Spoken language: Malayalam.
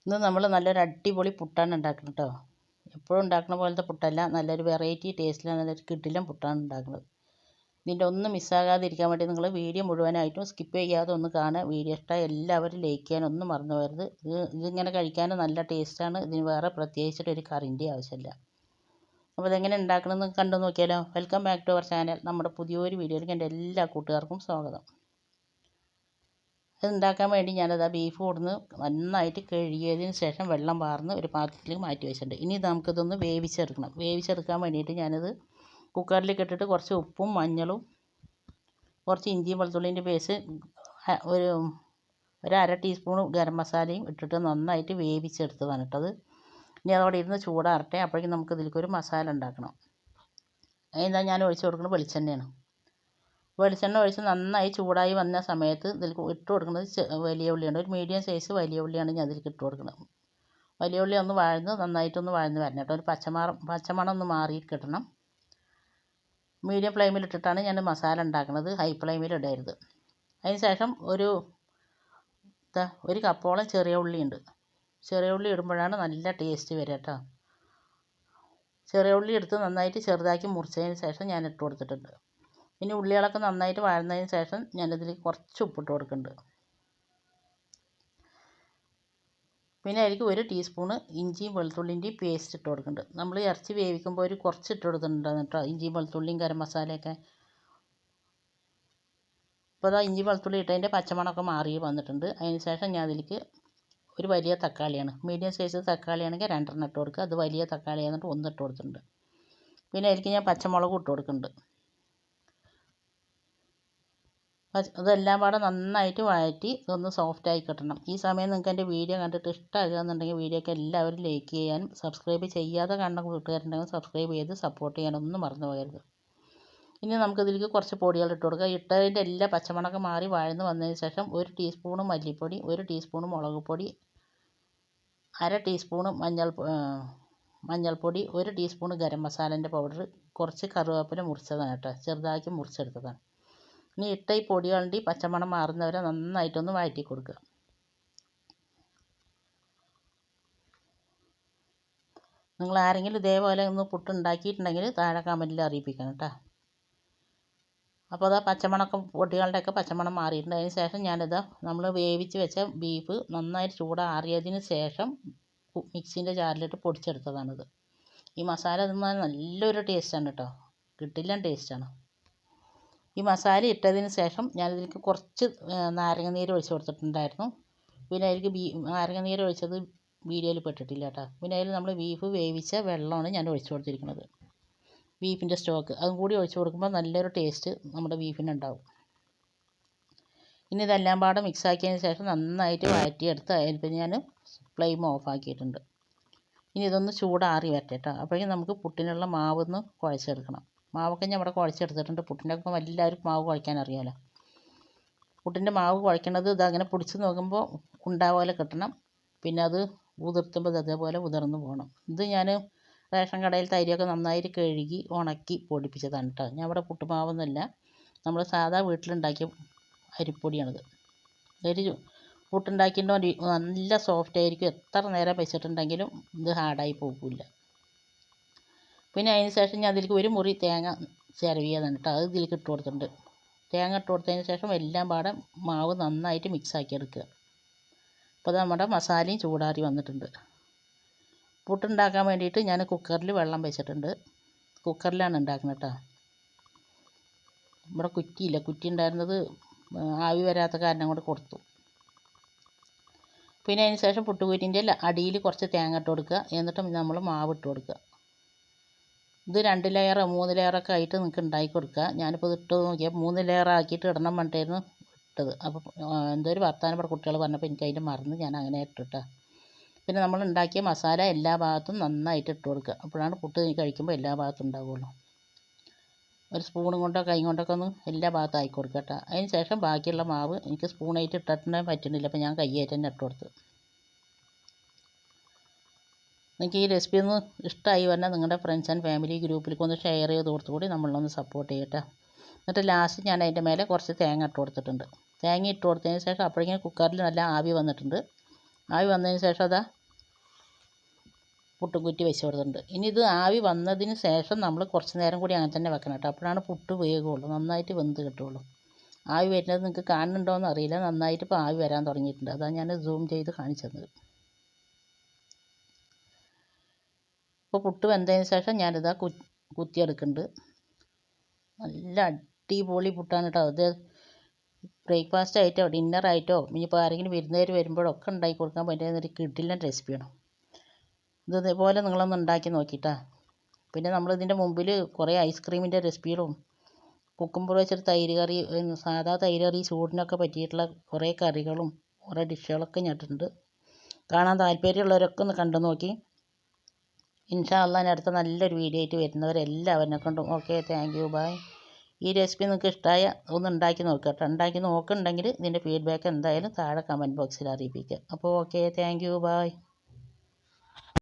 ഇന്ന് നമ്മൾ നല്ലൊരു അടിപൊളി പുട്ടാണ് ഉണ്ടാക്കുന്നത് കേട്ടോ. എപ്പോഴും ഉണ്ടാക്കുന്ന പോലത്തെ പുട്ടല്ല, നല്ലൊരു വെറൈറ്റി ടേസ്റ്റിലാണ്, നല്ലൊരു കിടിലൻ പുട്ടാണ് ഉണ്ടാക്കുന്നത്. ഇതിൻ്റെ ഒന്നും മിസ്സാകാതിരിക്കാൻ വേണ്ടി നിങ്ങൾ വീഡിയോ മുഴുവനായിട്ടും സ്കിപ്പ് ചെയ്യാതെ ഒന്ന് കാണുക. വീഡിയോ ഇഷ്ടമായി എല്ലാവരും ലൈക്ക് ചെയ്യാനൊന്നും മറന്നു പോകരുത്. ഇതിങ്ങനെ കഴിക്കാൻ നല്ല ടേസ്റ്റാണ്. ഇതിന് വേറെ പ്രത്യേകിച്ചിട്ടൊരു കറിൻ്റെ ആവശ്യമില്ല. അപ്പോൾ ഇതെങ്ങനെ ഉണ്ടാക്കണമെന്ന് കണ്ടു നോക്കിയാലോ. Welcome back to our channel. നമ്മുടെ പുതിയൊരു വീഡിയോയിലേക്ക് എൻ്റെ എല്ലാ കൂട്ടുകാർക്കും സ്വാഗതം. ഇത് ഉണ്ടാക്കാൻ വേണ്ടി ഞാനത് ബീഫ് കൊടുന്ന് നന്നായിട്ട് കഴുകിയതിന് ശേഷം വെള്ളം വാർന്ന് ഒരു പാത്രത്തിൽ മാറ്റി വെച്ചിട്ടുണ്ട്. ഇനി നമുക്കിതൊന്ന് വേവിച്ചെടുക്കണം. വേവിച്ചെടുക്കാൻ വേണ്ടിയിട്ട് ഞാനത് കുക്കറിലേക്ക് ഇട്ടിട്ട് കുറച്ച് ഉപ്പും മഞ്ഞളും കുറച്ച് ഇഞ്ചിയും വെളുത്തുള്ളിൻ്റെ പേസ്റ്റ് ഒരു അര ടീസ്പൂൺ ഗരം മസാലയും ഇട്ടിട്ട് നന്നായിട്ട് വേവിച്ചെടുത്തതാണ് ഇട്ടത്. ഇനി അതോടെ ഇരുന്ന് ചൂടാറട്ടെ. അപ്പോഴേക്കും നമുക്ക് ഇതിലേക്കൊരു മസാല ഉണ്ടാക്കണം. അതിനാ ഞാൻ ഒഴിച്ച് കൊടുക്കുന്നത് വെളിച്ചെണ്ണയാണ്. വെളിച്ചെണ്ണ ഒഴിച്ച് നന്നായി ചൂടായി വന്ന സമയത്ത് ഇതിൽ ഇട്ട് കൊടുക്കുന്നത് വലിയ ഉള്ളിയാണ്. ഒരു മീഡിയം സൈസ് വലിയ ഉള്ളിയാണ് ഞാൻ ഇതിലേക്ക് ഇട്ട് കൊടുക്കുന്നത്. വലിയ ഉള്ളി ഒന്ന് നന്നായിട്ടൊന്ന് വഴന്ന് വരണം കേട്ടോ. ഒരു പച്ചമണം ഒന്ന് മാറി കിട്ടണം. മീഡിയം ഫ്ലെയിമിൽ ഇട്ടിട്ടാണ് ഞാൻ മസാല ഉണ്ടാക്കുന്നത്. ഹൈ ഫ്ലെയിമിൽ ഇടരുത്. അതിന് ശേഷം ഒരു കപ്പോളം ചെറിയ ഉള്ളിയുണ്ട്. ചെറിയ ഉള്ളി ഇടുമ്പോഴാണ് നല്ല ടേസ്റ്റ് വരിക കേട്ടോ. ചെറിയ ഉള്ളി എടുത്ത് നന്നായിട്ട് ചെറുതാക്കി മുറിച്ചതിന് ശേഷം ഞാൻ ഇട്ട് കൊടുത്തിട്ടുണ്ട്. ഇനി ഉള്ളികളൊക്കെ നന്നായിട്ട് വഴന്നതിന് ശേഷം ഞാനിതിൽ കുറച്ച് ഉപ്പിട്ട് കൊടുക്കുന്നുണ്ട്. പിന്നെ അതിലേക്ക് ഒരു ടീസ്പൂണ് ഇഞ്ചിയും വെളുത്തുള്ളിൻ്റെയും പേസ്റ്റ് ഇട്ട് കൊടുക്കുന്നുണ്ട്. നമ്മൾ ഇറച്ചി വേവിക്കുമ്പോൾ ഒരു കുറച്ച് ഇട്ട് കൊടുത്തിട്ടുണ്ട് കേട്ടോ, ഇഞ്ചിയും വെളുത്തുള്ളിയും ഗരം മസാലയൊക്കെ. അപ്പോൾ ഇഞ്ചി വെളുത്തുള്ളി ഇട്ടതിൻ്റെ പച്ചമണമൊക്കെ മാറി വന്നിട്ടുണ്ട്. അതിന് ശേഷം ഞാൻ അതിലേക്ക് ഒരു വലിയ തക്കാളിയാണ്, മീഡിയം സൈസ് തക്കാളിയാണെങ്കിൽ 2 ഇട്ട് കൊടുക്കുക. അത് വലിയ തക്കാളി ആയതുകൊണ്ട് 1 ഇട്ട് കൊടുത്തിട്ടുണ്ട്. പിന്നെ അതിലേക്ക് ഞാൻ പച്ചമുളകും ഇട്ട് കൊടുക്കുന്നുണ്ട്. ഇതെല്ലാം പാടെ നന്നായിട്ട് വഴറ്റി ഇതൊന്ന് സോഫ്റ്റായി കിട്ടണം. ഈ സമയം നിങ്ങൾക്ക് എൻ്റെ വീഡിയോ കണ്ടിട്ട് ഇഷ്ടമാകുകയെന്നുണ്ടെങ്കിൽ വീഡിയോക്ക് എല്ലാവരും ലൈക്ക് ചെയ്യാനും സബ്സ്ക്രൈബ് ചെയ്യാതെ കാണുന്ന കൂട്ടുകാരുണ്ടെങ്കിൽ സബ്സ്ക്രൈബ് ചെയ്ത് സപ്പോർട്ട് ചെയ്യാനൊന്നും മറന്നു പോകരുത്. ഇനി നമുക്കിതിലേക്ക് കുറച്ച് പൊടികൾ ഇട്ട് കൊടുക്കുക. ഇട്ടതിൻ്റെ എല്ലാ പച്ചമണമൊക്കെ മാറി വഴന്ന് വന്നതിന് ശേഷം 1 ടീസ്പൂണ് മല്ലിപ്പൊടി, 1 ടീസ്പൂണ് മുളക് പൊടി, അര ടീസ്പൂണ് മഞ്ഞൾപ്പൊടി, 1 ടീസ്പൂണ് ഗരം മസാലേൻ്റെ പൗഡർ, കുറച്ച് കറിവേപ്പില മുറിച്ചതാണ് കേട്ടോ, ചെറുതാക്കി മുറിച്ചെടുത്തതാണ്. ഇനി ഇട്ട ഈ പൊടികളുടെ പച്ചമണം മാറുന്നവരെ നന്നായിട്ടൊന്ന് വഴറ്റി കൊടുക്കുക. നിങ്ങൾ ആരെങ്കിലും ഇതേപോലെ ഒന്ന് പുട്ടുണ്ടാക്കിയിട്ടുണ്ടെങ്കിൽ താഴെ കമൻറ്റിൽ അറിയിപ്പിക്കണം കേട്ടോ. അപ്പോൾ പച്ചമണമൊക്കെ പൊടികളുടെയൊക്കെ പച്ചമണം മാറിയിട്ടുണ്ട്. അതിന് ശേഷം നമ്മൾ വേവിച്ച് വെച്ച ബീഫ് നന്നായിട്ട് ചൂടാറിയതിന് ശേഷം മിക്സിൻ്റെ ജാറിലിട്ട് പൊടിച്ചെടുത്തതാണിത്. ഈ മസാല തിന്നാൽ നല്ലൊരു ടേസ്റ്റാണ് കേട്ടോ, കിടിലൻ ടേസ്റ്റാണ്. ഈ മസാല ഇട്ടതിന് ശേഷം ഞാനിതിലേക്ക് കുറച്ച് നാരങ്ങ നീര് ഒഴിച്ച് കൊടുത്തിട്ടുണ്ടായിരുന്നു. പിന്നെ അതിലേക്ക് നാരങ്ങ നീര് ഒഴിച്ചത് വീഡിയോയിൽ പെട്ടിട്ടില്ല കേട്ടോ. പിന്നെ അതിൽ നമ്മൾ ബീഫ് വേവിച്ച വെള്ളമാണ് ഞാൻ ഒഴിച്ച് കൊടുത്തിരിക്കുന്നത്. ബീഫിൻ്റെ സ്റ്റോക്ക് അതും കൂടി ഒഴിച്ച് കൊടുക്കുമ്പോൾ നല്ലൊരു ടേസ്റ്റ് നമ്മുടെ ബീഫിനുണ്ടാവും. ഇനി ഇതെല്ലാം പാടെ മിക്സാക്കിയതിന് ശേഷം നന്നായിട്ട് വഴറ്റിയെടുത്ത് അതിൽ ഞാൻ ഫ്ലെയിം ഓഫാക്കിയിട്ടുണ്ട്. ഇനി ഇതൊന്ന് ചൂടാറി വരട്ടെ കേട്ടോ. അപ്പോഴേക്കും നമുക്ക് പുട്ടിനുള്ള മാവൊന്ന് കുഴച്ചെടുക്കണം. മാവൊക്കെ ഞാൻ ഇവിടെ കുഴച്ചെടുത്തിട്ടുണ്ട്. പുട്ടിൻ്റെ ഒപ്പം എല്ലാവർക്കും മാവ് കുഴക്കാൻ അറിയാമല്ലോ. പുട്ടിൻ്റെ മാവ് കുഴക്കണത് ഇതങ്ങനെ പിടിച്ച് നോക്കുമ്പോൾ പോലെ കിട്ടണം. പിന്നെ അത് ഉതിർത്തുമ്പോൾ അതേപോലെ ഉതിർന്ന് പോകണം. ഇത് ഞാൻ റേഷൻ കടയിൽ തരിയൊക്കെ നന്നായിട്ട് കഴുകി ഉണക്കി പൊടിപ്പിച്ചതാണ് കേട്ടോ. ഞാൻ ഇവിടെ പുട്ടുമാവൊന്നുമല്ല, നമ്മൾ സാധാ വീട്ടിലുണ്ടാക്കിയ അരിപ്പൊടിയാണിത്. പുട്ടുണ്ടാക്കിയിട്ടുണ്ടോ നല്ല സോഫ്റ്റ് ആയിരിക്കും. എത്ര നേരം വെച്ചിട്ടുണ്ടെങ്കിലും ഇത് ഹാർഡായി പോകില്ല. പിന്നെ അതിന് ശേഷം ഞാൻ അതിലേക്ക് ഒരു മുറി തേങ്ങ ചിരവിയതാണ് കേട്ടോ, അത് ഇതിലേക്ക് ഇട്ട് കൊടുത്തിട്ടുണ്ട്. തേങ്ങ ഇട്ട് കൊടുത്തതിന് ശേഷം എല്ലാം പാടെ മാവ് നന്നായിട്ട് മിക്സാക്കി എടുക്കുക. അപ്പോൾ നമ്മുടെ മസാലയും ചൂടാറി വന്നിട്ടുണ്ട്. പുട്ടുണ്ടാക്കാൻ വേണ്ടിയിട്ട് ഞാൻ കുക്കറിൽ വെള്ളം വെച്ചിട്ടുണ്ട്. കുക്കറിലാണ് ഉണ്ടാക്കുന്നത് കേട്ടോ. ഇവിടെ കുറ്റിയില്ല, കുറ്റി ഉണ്ടായിരുന്നത് ആവി വരാത്ത കാരണം കൊണ്ട് കൊടുത്തു. പിന്നെ അതിന് ശേഷം പുട്ടുകുറ്റിൻ്റെ അടിയിൽ കുറച്ച് തേങ്ങ ഇട്ട് കൊടുക്കുക. എന്നിട്ട് നമ്മൾ മാവ് ഇട്ട് കൊടുക്കുക. ഇത് 2 ലെയറോ 3 ലെയറൊക്കെ ആയിട്ട് നിങ്ങൾക്ക് ഉണ്ടാക്കി കൊടുക്കുക. ഞാനിപ്പോൾ ഇത് ഇട്ട് നോക്കിയാൽ 3 ലെയർ ആക്കിയിട്ട് ഇടണം പറഞ്ഞിട്ടായിരുന്നു ഇട്ടത്. അപ്പോൾ എന്തോ ഒരു വർത്താനം ഇവിടെ കുട്ടികൾ പറഞ്ഞപ്പോൾ എനിക്ക് അതിൻ്റെ മറന്ന് ഞാൻ അങ്ങനെ ഇട്ടിട്ടാ. പിന്നെ നമ്മൾ ഉണ്ടാക്കിയ മസാല എല്ലാ ഭാഗത്തും നന്നായിട്ട് ഇട്ട് കൊടുക്കുക. അപ്പോഴാണ് പുട്ട് കഴിക്കുമ്പോൾ എല്ലാ ഭാഗത്തും ഉണ്ടാവുള്ളൂ. ഒരു സ്പൂണും കൊണ്ടോ കൈ കൊണ്ടൊക്കെ ഒന്ന് എല്ലാ ഭാഗത്തും ആക്കി കൊടുക്കുക കേട്ടോ. അതിന് ശേഷം ബാക്കിയുള്ള മാവ് എനിക്ക് സ്പൂണായിട്ട് ഇട്ടിട്ട് പറ്റുന്നില്ല, അപ്പോൾ ഞാൻ കൈയായിട്ട് തന്നെ ഇട്ട് കൊടുത്ത്. നിങ്ങൾക്ക് ഈ റെസിപ്പി ഒന്ന് ഇഷ്ടമായി പറഞ്ഞാൽ നിങ്ങളുടെ ഫ്രണ്ട്സ് ആൻഡ് ഫാമിലി ഗ്രൂപ്പിലേക്ക് ഒന്ന് ഷെയർ ചെയ്ത് കൊടുത്തുകൂടി നമ്മളൊന്ന് സപ്പോർട്ട് ചെയ്യട്ടെ. എന്നിട്ട് ലാസ്റ്റ് ഞാൻ അതിൻ്റെ മേലെ കുറച്ച് തേങ്ങ ഇട്ട് കൊടുത്തിട്ടുണ്ട്. തേങ്ങ ഇട്ട് കൊടുത്തതിന് ശേഷം അപ്പോഴേക്കും കുക്കറിൽ നല്ല ആവി വന്നിട്ടുണ്ട്. ആവി വന്നതിന് ശേഷം പുട്ടും കുറ്റി വെച്ച് കൊടുത്തിട്ടുണ്ട്. ഇനി ഇത് ആവി വന്നതിന് ശേഷം നമ്മൾ കുറച്ച് നേരം കൂടി അങ്ങനെ തന്നെ വെക്കണം കേട്ടോ. അപ്പോഴാണ് പുട്ട് വേകുള്ളൂ, നന്നായിട്ട് വെന്ത് കിട്ടുള്ളൂ. ആവി വരുന്നത് നിങ്ങൾക്ക് കാണുന്നുണ്ടോയെന്ന് അറിയില്ല, നന്നായിട്ട് ഇപ്പോൾ ആവി വരാൻ തുടങ്ങിയിട്ടുണ്ട്. അതാണ് ഞാൻ സൂം ചെയ്ത് കാണിച്ചത്. ഇപ്പോൾ പുട്ട് വെന്തതിന് ശേഷം ഞാനിതാ കുത്തിയെടുക്കുന്നുണ്ട്. നല്ല അടിപൊളി പുട്ടാണ് കേട്ടോ. അത് ബ്രേക്ക്ഫാസ്റ്റ് ആയിട്ടോ ഡിന്നർ ആയിട്ടോ ഇനിയിപ്പോൾ ആരെങ്കിലും വിരുന്നുകാർ വരുമ്പോഴൊക്കെ ഉണ്ടാക്കി കൊടുക്കാൻ പറ്റുന്ന ഒരു കിടിലൻ റെസിപ്പിയാണ്. ഇതേപോലെ നിങ്ങളൊന്ന് ഉണ്ടാക്കി നോക്കിയിട്ടാ. പിന്നെ നമ്മളിതിൻ്റെ മുമ്പിൽ കുറേ ഐസ്ക്രീമിൻ്റെ റെസിപ്പികളും കുക്കുംബർ വെച്ചൊരു തൈര് കറി, സാധാ തൈര് കറി ചൂടിനൊക്കെ പറ്റിയിട്ടുള്ള കുറേ കറികളും കുറേ ഡിഷുകളൊക്കെ ഞാനിട്ടുണ്ട്. കാണാൻ താല്പര്യമുള്ളവരൊക്കെ ഒന്ന് കണ്ടു നോക്കി. ഇൻഷാ അള്ളാ ഞാൻ അടുത്ത നല്ലൊരു വീഡിയോ ആയിട്ട് വരുന്നവരെല്ലാവരെ കൊണ്ടും ഓക്കെ, താങ്ക് യു, ബൈ. ഈ റെസിപ്പി നിങ്ങൾക്ക് ഇഷ്ടമായ ഒന്ന് ഉണ്ടാക്കി നോക്കുക കേട്ടോ. ഉണ്ടാക്കി നോക്കുന്നുണ്ടെങ്കിൽ ഇതിൻ്റെ ഫീഡ്ബാക്ക് എന്തായാലും താഴെ കമൻറ്റ് ബോക്സിൽ അറിയിപ്പിക്കുക. അപ്പോൾ ഓക്കെ, താങ്ക് യു, ബൈ.